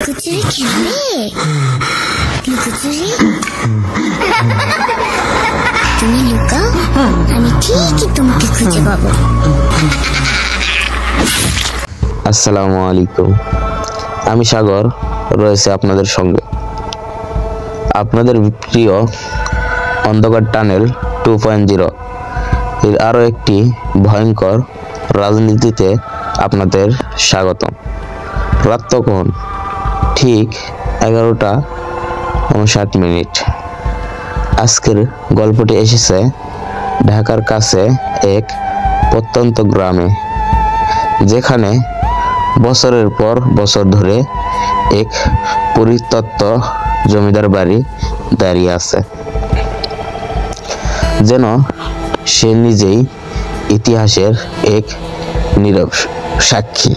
লুকোচুরি খেলবে? লুকোচুরি তুমি লুকাও, আমি ঠিকই তোমাকে খুঁজে পাবো। আসসালামু আলাইকুম, আমি সাগর রয়েছে আপনাদের সঙ্গে। আপনাদের প্রিয় অন্ধকার টানেল 2.0 এর আরও একটি ভয়ঙ্কর রাজনীতিতে আপনাদের স্বাগতম। রাত তখন ঠিক 11:59। আজকের গল্পটি এসেছে ঢাকার কাছে এক প্রত্যন্ত গ্রামে, যেখানে বছরের পর বছর ধরে এক পরিত্যক্ত জমিদার বাড়ি দাঁড়িয়ে আছে, যেন সে নিজেই ইতিহাসের এক নীরব সাক্ষী।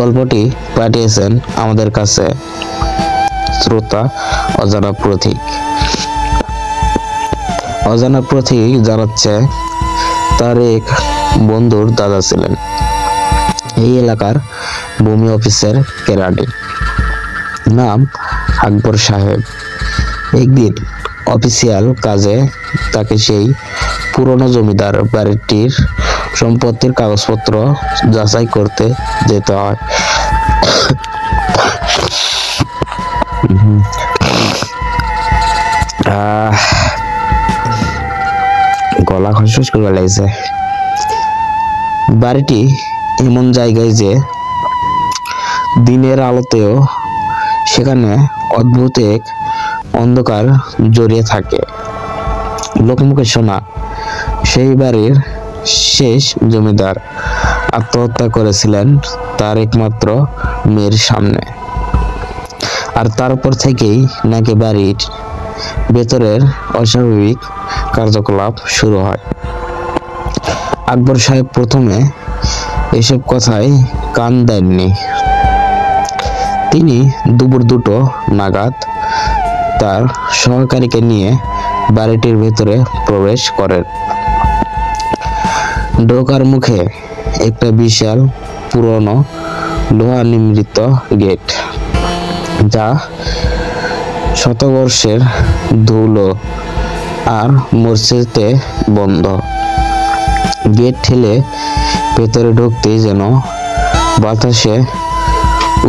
গল্পটি পাঠিয়েছেন আমাদের কাছে শ্রোতা অজানা প্রতীক। অজানা প্রতীক জানাচ্ছে তার এক বন্ধুর দাদা ছিলেন এই এলাকার ভূমি অফিসের কেরানি, নাম আকবর সাহেব। একদিন অফিসিয়াল কাজে তাকে সেই পুরনো জমিদার বাড়িটির সম্পত্তির কাগজপত্র যাচাই করতে যেতে হয়। গলা খসখস করে লাগছে। বাড়িটি এমন জায়গায় যে দিনের আলোতেও সেখানে অদ্ভুত এক অন্ধকার জড়িয়ে থাকে। লোকমুখে শোনা সেই বাড়ির শেষ জমিদার আত্মহত্যা করেছিলেন তার একমাত্র মেয়ের সামনে, আর তারপর থেকেই নাকি বাড়ির ভেতরের অস্বাভাবিক কার্যকলাপ শুরু হয়। আকবর সাহেব প্রথমে এসব কথায় কান দেননি। তিনি দুপুর 2টো নাগাদ তার সহকারীকে নিয়ে বাড়িটির ভেতরে প্রবেশ করেন। ঢোকার মুখে একটা বিশাল পুরনো লোহা নির্মিত গেট, যা শতবর্ষের ধুলো আর মরচেতে বন্ধ। গেট ঠেলে ভেতরে ঢুকতেই যেন বাতাসে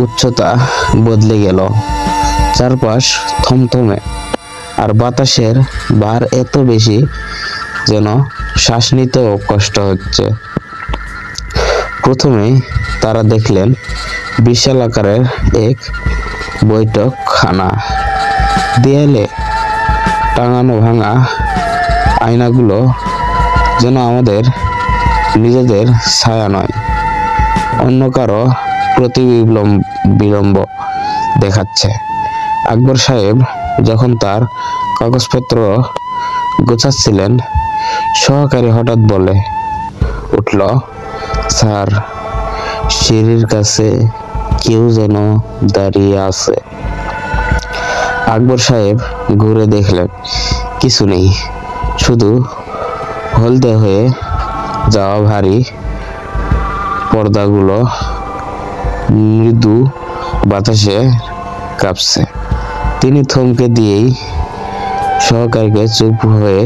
উচ্চতা বদলে গেল। চারপাশ থমথমে, আর বাতাসের ভার এত বেশি যেন শ্বাস নিতেও কষ্ট হচ্ছে। প্রথমেই তারা দেখলেন বিশাল আকারের এক বৈঠকখানা। দেয়ালে টাঙানো ভাঙা আয়নাগুলো যেন আমাদের নিজেদের ছায়া নয়, অন্য কারো প্রতিবিম্ব দেখাচ্ছে। আকবর সাহেব যখন তার কাগজপত্র গোছাচ্ছিলেন, সহকারী হঠাৎ বলে উঠল, স্যার, সিঁড়ির কাছে কেউ যেন দাঁড়িয়ে আছে। আকবর সাহেব ঘুরে দেখলেন কিছু নেই, শুধু হলদে হয়ে যাওয়া ভারী পর্দাগুলো মৃদু বাতাসে কাঁপছে। তিনি থমকে দিয়েই সহকারীকে চুপ হয়ে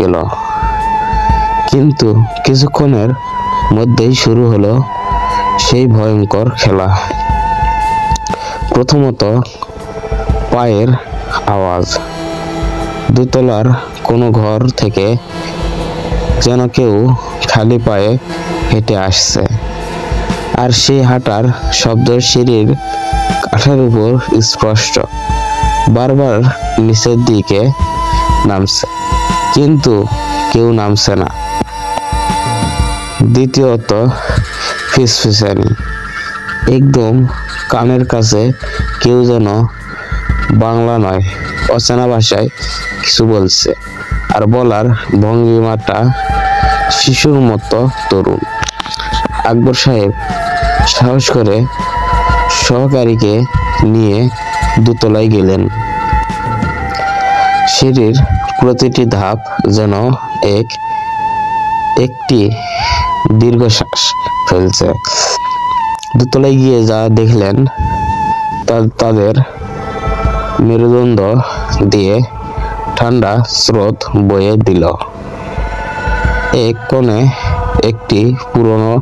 গেল। কিন্তু কিছুক্ষণের মধ্যেই শুরু হলো সেই ভয়ঙ্কর খেলা। প্রথমত পায়ের আওয়াজ। দোতলার কোনো ঘর থেকে যেন কেউ খালি পায়ে হেঁটে আসছে, আর সেই হাঁটার শব্দ সিঁড়ির কাঠের উপর স্পষ্ট। বারবার নিচের দিকে নামছে, কিন্তু কেউ নামছে না। দ্বিতীয়ত ফিসফিসানি। একদম কানের কাছে কেউ যেন বাংলা নয়, অচেনা ভাষায় কিছু বলছে, আর বলার ভঙ্গিমাটা শিশুর মতো তরুণ। আকবর সাহেব সাহস করে সহকারীকে নিয়ে দোতলায় গেলেন। সিঁড়ির প্রতিটি ধাপ যেন একটি দীর্ঘশ্বাস ফেলছে। দোতলায় গিয়ে যা দেখলেন তাদের মেরুদণ্ড দিয়ে ঠান্ডা স্রোত বয়ে দিল। এক কোণে একটি পুরনো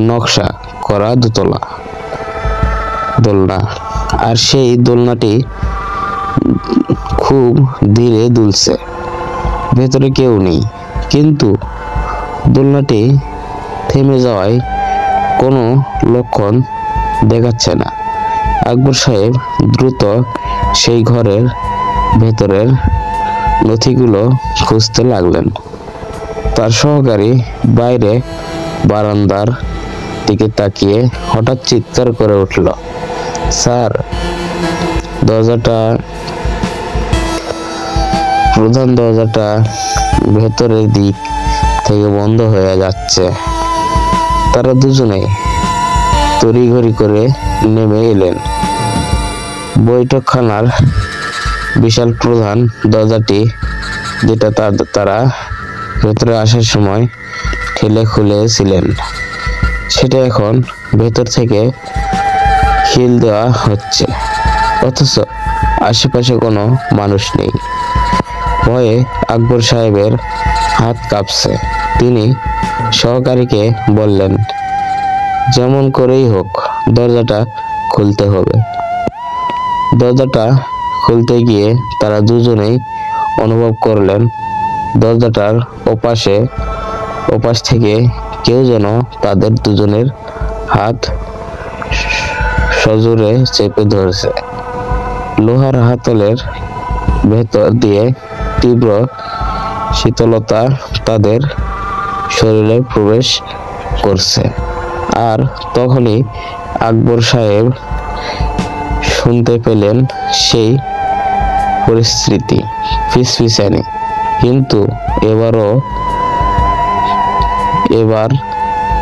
নকশা করা দোলনা, আর সেই দোলনাটি খুব ধীরে দুলছে। ভেতরে কেউ নেই, কিন্তু দোলনাটি থেমে যাওয়ায় কোনো লক্ষণ দেখাচ্ছে না। আকবর সাহেব দ্রুত সেই ঘরের ভেতরের নথিগুলো খুঁজতে লাগলেন। তার সহকারী বাইরে বারান্দার দিকে তাকিয়ে হঠাৎ চিৎকার করে উঠল, স্যার, প্রধান দরজাটা ভেতরের দিক থেকে বন্ধ হয়ে যাচ্ছে। তারা দুজনেই তড়িঘড়ি করে নেমে এলেন। বৈঠকখানার বিশাল প্রধান দরজাটি, যেটা তারা ভেতরে আসার সময় ঠেলে খুলেছিলেন, সেটা এখন ভেতর থেকে খিল দেওয়া হচ্ছে, অথচ আশেপাশে কোনো মানুষ নেই। ভয়ে আকবর সাহেবের হাত কাঁপছে। তিনি সহকারীকে বললেন, যেমন করেই হোক দরজাটা খুলতে হবে। দরজাটা খুলতে গিয়ে তারা দুজনেই অনুভব করলেন দরজাটার ওপাশ থেকে কেউ যেন তাদের দুজনের হাত সজোরে চেপে ধরছে। লোহার হাতলের ভেতর দিয়ে তীব্র শীতলতা তাদের শরীরে প্রবেশ করছে। আর তখনই আকবর সাহেব শুনতে পেলেন সেই পরিস্থিতি ফিসফিসানি, কিন্তু এবার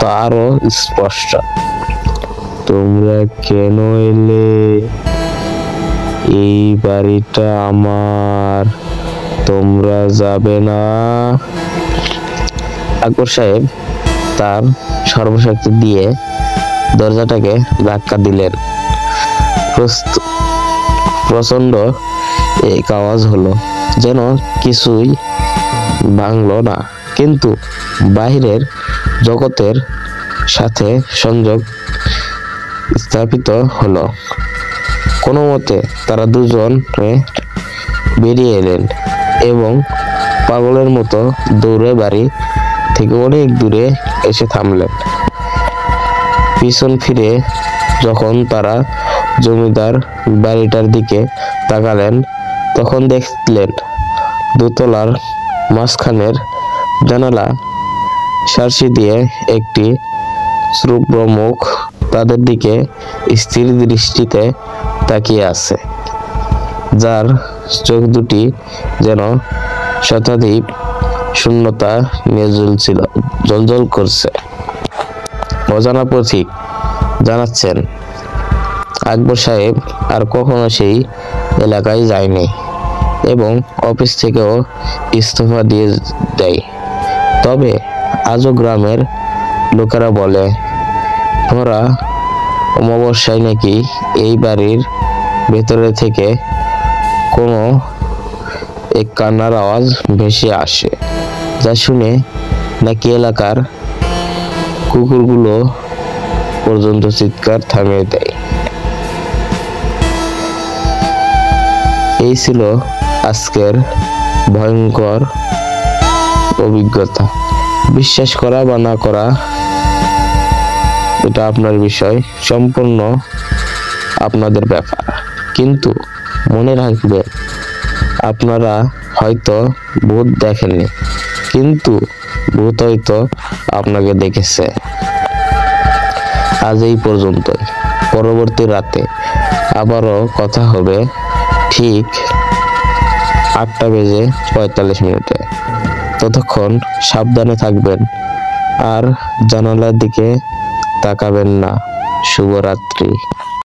তা আরো স্পষ্ট। তোমরা কেন এলে? এই বাড়িটা আমার, তোমরা যাবে না। আকবর সাহেব তার সর্বশক্তি দিয়ে দরজাটাকে ধাক্কা দিলেন। প্রচন্ড এক আওয়াজ হলো, যেন কিছুই ভাঙলো না, কিন্তু বাহিরের জগতের সাথে সংযোগ স্থাপিত হলো। কোনো মতে তারা দুজনে বেরিয়ে এলেন এবং পাগলের মতো দৌড়ে বাড়ি থেকে অনেক দূরে এসে থামলেন। পিছন ফিরে যখন তারা জমিদার বাড়িটার দিকে তাকালেন, তখন দেখলেন দোতলার মাঝখানের জানালা সার্সি দিয়ে একটি শ্রুব্র মুখ তাদের দিকে স্থির দৃষ্টিতে তাকিয়ে আছে, যার চোখ দুটি যেন শতাধিক শূন্যতা নিয়ে জ্বলজ্বল করছে। অজানা পথিক জানাচ্ছেন, আকবর সাহেব আর কখনো সেই এলাকায় যায়নি এবং অফিস থেকেও ইস্তফা দিয়ে দেয়। তবে আজও গ্রামের লোকেরা বলে, ভরা অমাবস্যায় নাকি এই বাড়ির ভেতরে থেকে কোনো এক কান্নার আওয়াজ ভেসে আসে, যা শুনে নাকি এলাকার কুকুরগুলো পর্যন্ত চিৎকার থামিয়ে দেয়। এই ছিল আজকের ভয়ঙ্কর অভিজ্ঞতা। বিশ্বাস করা বা না করা এটা আপনার বিষয়, সম্পূর্ণ আপনাদের ব্যাপার। কিন্তু মনে রাখবেন, আপনারা হয়তো ভূত দেখেননি, কিন্তু ভূত হয়তো আপনাকে দেখেছে। আজ এই পর্যন্তই। পরবর্তী রাতে আবারও কথা হবে ঠিক 8:45। ততক্ষণ সাবধানে থাকবেন আর জানালার দিকে তাকাবেন না। শুভরাত্রি।